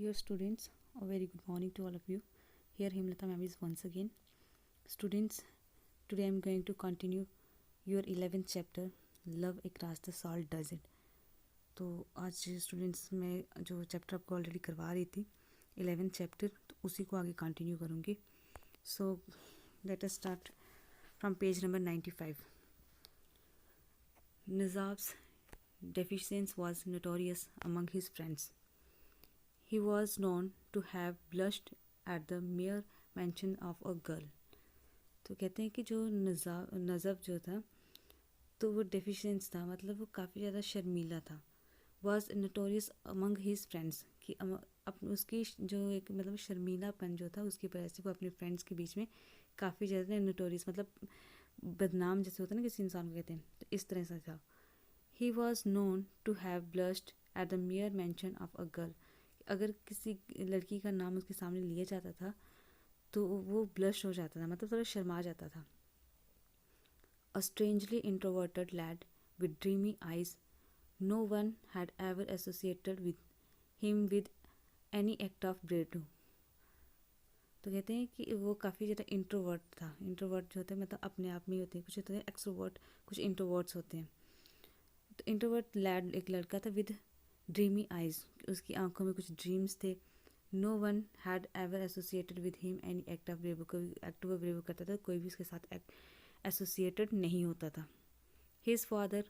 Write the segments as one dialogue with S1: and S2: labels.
S1: Dear students, a very good morning to all of you. Here Himlata ma'am is once again. Students, today I am going to continue your 11th chapter, Love Across the Salt Desert. तो आज students मैं जो chapter आपको already करवा रही थी 11th chapter, तो उसी को आगे कंटिन्यू करूँगी. So let us start from page number 95. Nizam's deficiency was notorious among his friends. He was known to have blushed at the mere mention of a girl. तो कहते हैं कि जो नज़ब जो था तो वो डेफिशिएंस था, मतलब वो काफ़ी ज़्यादा शर्मीला था. Was notorious among his friends कि उसकी जो एक मतलब शर्मीलापन जो था उसकी वजह से वो अपने फ्रेंड्स के बीच में काफ़ी ज़्यादा नोटोरियस मतलब बदनाम जैसे होता है ना किसी इंसान को कहते हैं, तो इस तरह से था. He was known to have blushed at the mere mention of a girl. अगर किसी लड़की का नाम उसके सामने लिया जाता था तो वो ब्लश हो जाता था, मतलब थोड़ा शर्मा जाता था. A strangely introverted lad with dreamy eyes, no one had ever associated with him with any act of bravado. तो कहते हैं कि वो काफ़ी ज़्यादा इंट्रोवर्ट था. इंट्रोवर्ट जो होते हैं मतलब अपने आप में ही होते हैं, कुछ होते हैं एक्सट्रोवर्ट, कुछ इंट्रोवर्ट्स होते हैं. तो इंट्रोवर्ट लैड एक लड़का था विद ड्रीमी आइज, उसकी आंखों में कुछ ड्रीम्स थे. No one had ever associated with him any act of bravo, कोई एक्ट ऑफ ब्रेवो करता था कोई भी उसके साथ एसोसिएटेड नहीं होता था. His father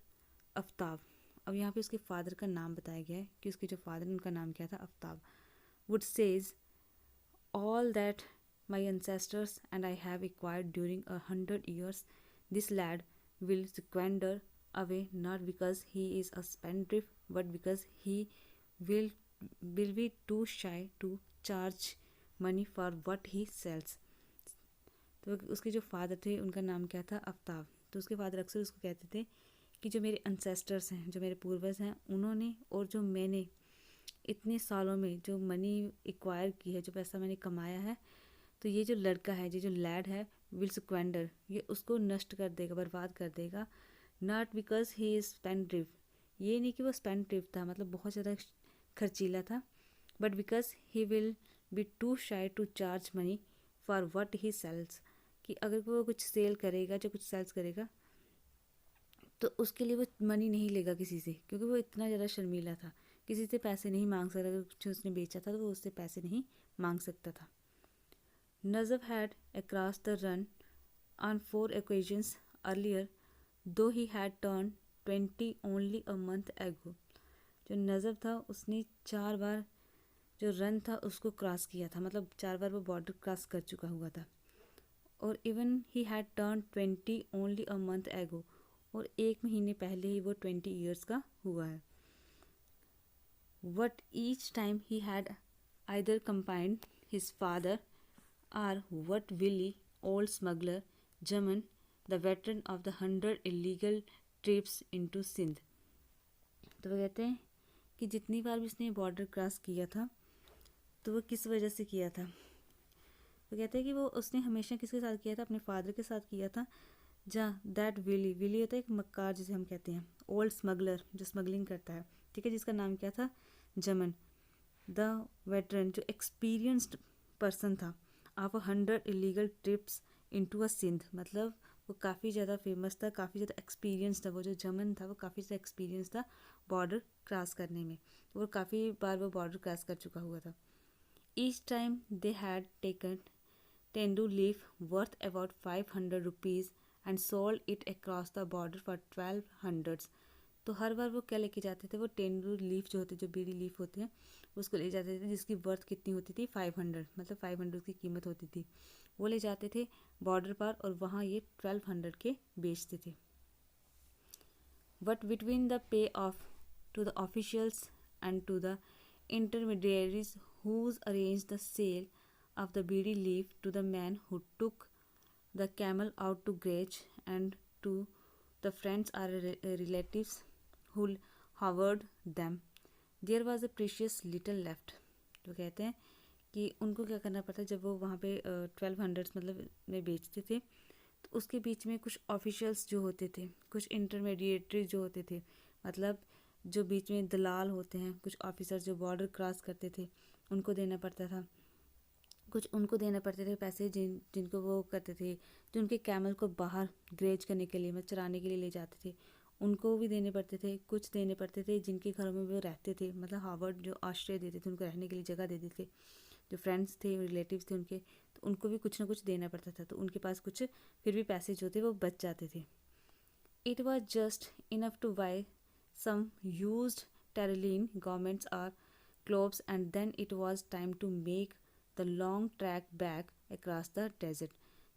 S1: Aftab. अब यहाँ पे उसके फादर का नाम बताया गया है कि उसके जो फादर उनका नाम क्या था, Aftab. Would says all that my ancestors and I have acquired during 100 years, this lad will squander away, not because he is a spendthrift, but because he will be too shy to charge money for what he sells. तो उसके जो father थे उनका नाम क्या था, आफ्ताब. तो उसके फादर अक्सर उसको कहते थे कि जो मेरे एंसेस्टर्स हैं, जो मेरे पूर्वज हैं, उन्होंने और जो मैंने इतने सालों में जो मनी एक्वायर की है, जो पैसा मैंने कमाया है, तो ये जो लड़का है, ये जो लैड है, विल स्क्वेंडर, ये उसको नष्ट कर देगा, बर्बाद कर देगा. नॉट बिकॉज ही इज़ स्पेंड्रिफ्ट, ये नहीं कि वो स्पेंड्रिफ्ट था मतलब बहुत ज़्यादा खर्चीला था, but because he will be too shy to charge money for what he sells, कि अगर वो कुछ सेल करेगा, जो कुछ सेल्स करेगा, तो उसके लिए वो मनी नहीं लेगा किसी से, क्योंकि वो इतना ज़्यादा शर्मीला था, किसी से पैसे नहीं मांग सकता. अगर कुछ उसने बेचा था तो वो उससे पैसे नहीं मांग सकता था. Nazaf had crossed the run on 4 occasions earlier, though he had turned 20 only a month ago. जो नज़ब था उसने 4 बार जो रन था उसको क्रॉस किया था, मतलब 4 बार वो बॉर्डर क्रॉस कर चुका हुआ था. और even he had turn 20 only a month एगो, और 1 महीने पहले ही वो 20 ईयर्स का हुआ है. What each time he had either combined his father or what Willie, old smuggler, German, the veteran of the 100 illegal trips into Sindh. तो वो कहते हैं कि जितनी बार भी उसने बॉर्डर क्रॉस किया था तो वो किस वजह से किया था. वो कहते हैं कि वो उसने हमेशा किसके साथ किया था, अपने फादर के साथ किया था. जहाँ दैट विली, विली होता है एक मक्कार जिसे हम कहते हैं, ओल्ड स्मगलर जो स्मगलिंग करता है, ठीक है, जिसका नाम क्या था, जमन. द वेटरन जो एक्सपीरियंस्ड पर्सन था, of 100 illegal trips into a Sindh, मतलब वो काफ़ी ज़्यादा फेमस था, काफ़ी ज़्यादा एक्सपीरियंस था. वो जो जमन था वो काफ़ी ज़्यादा एक्सपीरियंस था बॉर्डर क्रॉस करने में, तो वो काफ़ी बार वो बॉर्डर क्रॉस कर चुका हुआ था. Each time they had taken tendu leaf worth about 500 rupees and sold it across the border for 1200. तो हर बार वो क्या लेके जाते थे, वो टेंडू लीफ जो होते, जो बीड़ी लीफ होते हैं, उसको ले जाते थे, जिसकी वर्थ कितनी होती थी, 500, मतलब 500 की कीमत होती थी. वो ले जाते थे बॉर्डर पर और वहाँ ये 1200 के बेचते थे. But between the pay off to the officials and to the intermediaries whose arrange the sale of the bidi leaf to the man who took the camel out to graze and to the friends or relatives who hovered them, there was a precious little left. तो कहते हैं कि उनको क्या करना पड़ता, जब वो वहाँ पे 1200 मतलब में बेचते थे, तो उसके बीच में कुछ ऑफिशियल्स जो होते थे, कुछ इंटरमीडिएटरी जो होते थे, मतलब जो बीच में दलाल होते हैं, कुछ ऑफिसर जो बॉर्डर क्रॉस करते थे, उनको देना पड़ता था, कुछ उनको देने पड़ते थे पैसे जिनको वो करते थे, जो उनके कैमल को बाहर ग्रेज करने के लिए, मतलब चराने के लिए ले जाते थे, उनको भी देने पड़ते थे। कुछ देने पड़ते थे जिनके घरों में वो रहते थे, मतलब हार्वर्ड जो आश्रय देते थे, उनको रहने के लिए जगह देते थे, जो फ्रेंड्स थे, रिलेटिव्स थे उनके, तो उनको भी कुछ ना कुछ देना पड़ता था। तो उनके पास कुछ फिर भी पैसे जो थे वो बच जाते थे। It was just enough to buy some used terylene garments or clothes, and then it was time to make the long trek back across the desert.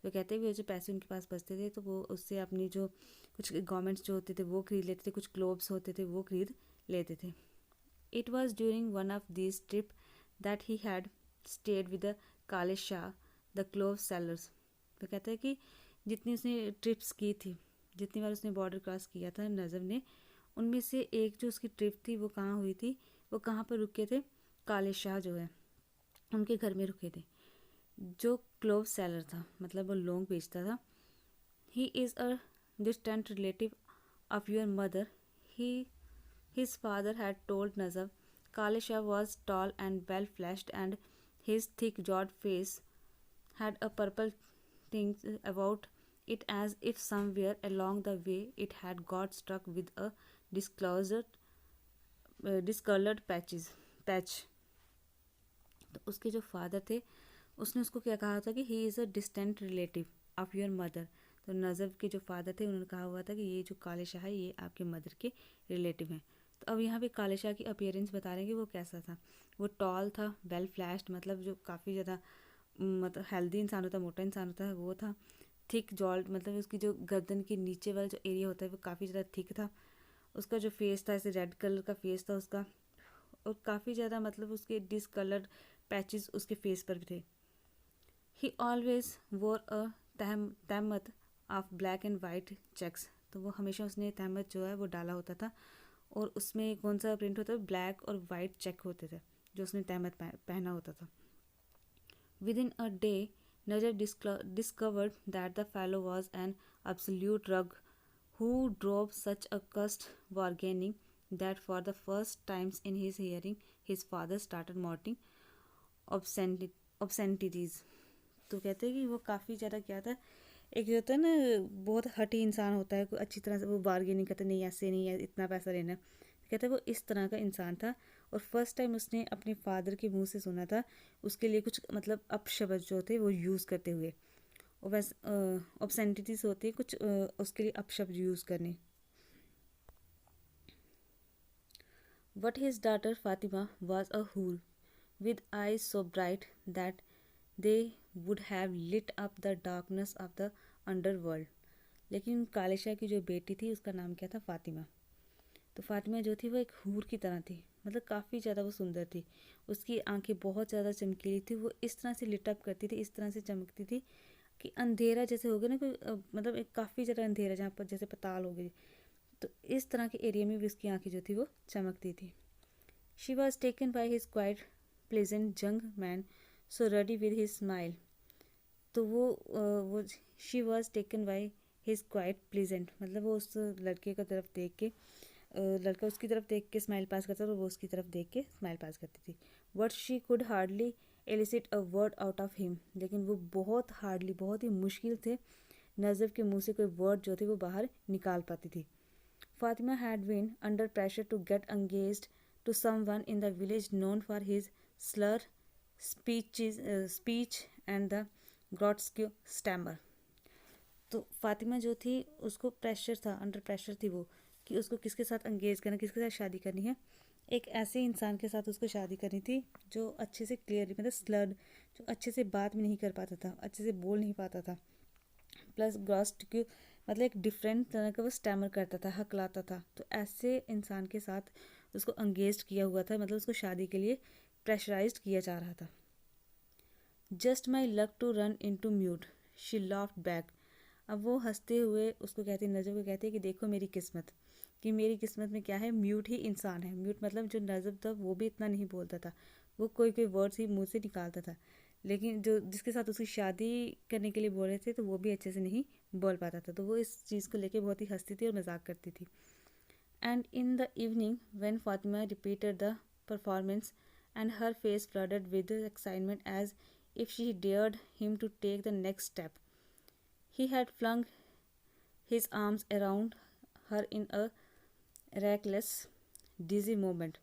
S1: तो कहते हैं कि वो जो पैसे उनके पास बचते थे तो वो उससे अपनी जो कुछ गवर्नमेंट्स जो होते थे वो खरीद लेते थे, कुछ क्लोथ्स होते थे वो खरीद लेते थे। It was during one of this trip that he had stayed with the काले शाह द क्लोथ सेलर्स। तो कहते हैं कि जितनी उसने ट्रिप्स की थी, जितनी बार उसने बॉर्डर क्रॉस किया था नज़र ने, उनमें से एक जो उसकी ट्रिप थी वो कहाँ हुई थी, वो कहाँ पर रुके थे, काले शाह जो है उनके घर में रुके थे, जो क्लोव सेलर था, मतलब वो लौंग बेचता था। He is a distant relative of your mother, he his father had told नजब। Kale Shah was tall and well fleshed and his thick jowled face had a purple tinge about it, as if somewhere along the way it had got struck with a discolored patch। तो उसके जो father थे उसने उसको क्या कहा था कि ही is a distant relative of your mother. तो नजब के जो फादर थे उन्होंने कहा हुआ था कि ये जो काले शाह है ये आपके मदर के रिलेटिव हैं। तो अब यहाँ पे काले शाह की अपीयरेंस बता रहे हैं कि वो कैसा था। वो टॉल था, वेल फ्लैश्ड, मतलब जो काफ़ी ज़्यादा मतलब हेल्दी इंसान होता है, मोटा इंसान होता है वो था। थिक जॉल्ड, मतलब उसकी जो गर्दन के नीचे वाला जो एरिया होता है वो काफ़ी ज़्यादा थिक था। उसका जो फेस था ऐसे रेड कलर का फेस था उसका, और काफ़ी ज़्यादा मतलब उसके डिसकलर्ड पैचेस उसके फेस पर भी थे। He always wore a tehmat of black and white checks. तो वो हमेशा उसने तहमत जो है वो डाला होता था, और उसमें कौन सा प्रिंट होता है, ब्लैक और वाइट चेक होते थे जो उसने तहमत पहना होता था। Within a day, Najib discovered that the fellow was an absolute rogue who drove such a cursed bargaining that for the first times in his hearing, his father started mouthing obscenities। तो कहते हैं कि वो काफ़ी ज़्यादा क्या था, एक जो होता है ना बहुत हठी इंसान होता है, कोई अच्छी तरह से वो बार्गेनिंग करता, नहीं ऐसे नहीं है, इतना पैसा लेना। कहते हैं वो इस तरह का इंसान था, और फर्स्ट टाइम उसने अपने फादर के मुंह से सुना था उसके लिए कुछ मतलब अपशब्द जो थे वो यूज़ करते हुए, और वैसे ऑब्सेंटिटीज होती है कुछ उसके लिए अपशब्द यूज़ करने। But his daughter Fatima was a hool, with eyes so bright that they would have lit up the darkness of the underworld। लेकिन काले शाह की जो बेटी थी उसका नाम क्या था, फातिमा। तो फातिमा जो थी वो एक हूर की तरह थी, मतलब काफ़ी ज़्यादा वो सुंदर थी। उसकी आंखें बहुत ज़्यादा चमकीली थी, वो इस तरह से लिटअप करती थी, इस तरह से चमकती थी कि अंधेरा जैसे हो गया ना कोई मतलब एक काफ़ी ज़्यादा अंधेरा जहाँ पर जैसे पताल हो गई, तो इस तरह के एरिया में भी उसकी आंखें जो थी वो चमकती थी। She was taken by his quiet pleasant young man so ready with his smile. तो वो she was taken by his quiet pleasant, मतलब वो उस लड़के की तरफ देख के, लड़का उसकी तरफ देख के स्माइल पास करता था और वो उसकी तरफ देख के स्माइल पास करती थी। But she could hardly elicit a word out of him, लेकिन वो बहुत हार्डली, बहुत ही मुश्किल थे नजर के मुंह से कोई वर्ड जो थे वो बाहर निकाल पाती थी। Fatima had been under pressure to get engaged to someone in the village known for his slur speech and the grotesque stammer. तो फातिमा जो थी उसको प्रेशर था, अंडर प्रेशर थी वो, कि उसको किसके साथ एंगेज करना, किसके साथ शादी करनी है। एक ऐसे इंसान के साथ उसको शादी करनी थी जो अच्छे से क्लियर, मतलब स्लर्ड, जो अच्छे से बात भी नहीं कर पाता था, अच्छे से बोल नहीं पाता था, प्लस ग्रॉस्टिक्यू मतलब एक डिफरेंट तरह का वो स्टैमर करता था, हकलाता था। तो ऐसे इंसान के साथ उसको एंगेज किया हुआ था, मतलब उसको शादी के लिए प्रेशराइज किया जा रहा था। Just my luck to run into mute, she laughed back. अब वो हंसते हुए उसको कहती, नजब को कहती है कि देखो मेरी किस्मत, कि मेरी किस्मत में क्या है, म्यूट ही इंसान है। म्यूट मतलब जो नजब था वो भी इतना नहीं बोलता था, वो कोई कोई वर्ड्स ही मुंह से निकालता था, लेकिन जो जिसके साथ उसकी शादी करने के लिए बोल रहे थे तो वो भी अच्छे से नहीं बोल पाता था। तो वो इस चीज़ को लेकर बहुत ही हंसती थी और मजाक करती थी। And in the evening when Fatima repeated the performance and her face flooded with excitement as if she dared him to take the next step. He had flung his arms around her in a reckless, dizzy moment.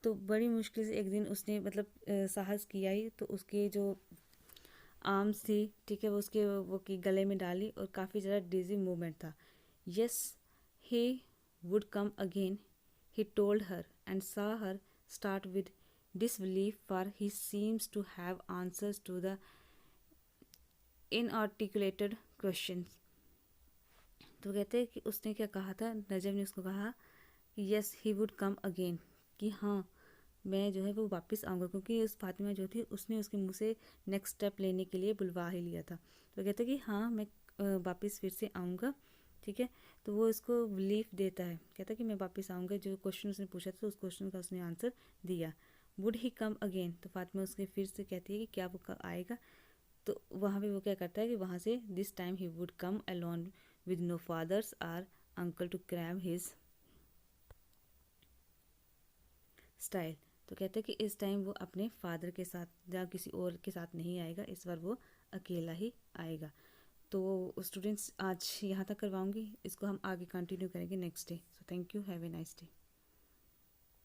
S1: तो बड़ी मुश्किल से एक दिन उसने मतलब साहस किया ही, तो उसके जो आर्म्स थी, ठीक है, वो उसके वो की गले में डाली और काफ़ी ज़्यादा डिजी मूवमेंट था. Yes, he would come again, he told her and saw her start with disbelief, for he seems to have answers to the inarticulated questions. तो कहते हैं कि उसने क्या कहा था, नजम ने उसको कहा कि yes he would come again, कि हाँ मैं जो है वो वापस आऊँगा, क्योंकि उस फातिमा जो थी उसने उसके मुँह से नेक्स्ट स्टेप लेने के लिए बुलवा ही लिया था. तो कहते हैं कि हाँ मैं वापस फिर से आऊँगा, ठीक है. तो वो इसको बिलीफ देता है, कहता है कि मैं वापस आऊँगा. जो क्वेश्चन उसने पूछा था उस क्वेश्चन का उसने आंसर दिया. वुड ही कम अगेन, तो फातिमा उसके फिर से कहती है कि क्या वो आएगा. तो वहाँ पे वो क्या करता है कि वहाँ से this time he would come alone with no fathers or uncle to cramp his style. तो कहते हैं कि इस टाइम वो अपने फादर के साथ या किसी और के साथ नहीं आएगा, इस बार वो अकेला ही आएगा. तो स्टूडेंट्स आज यहाँ तक करवाऊँगी, इसको हम आगे कंटिन्यू करेंगे next day. So thank you, have a nice day.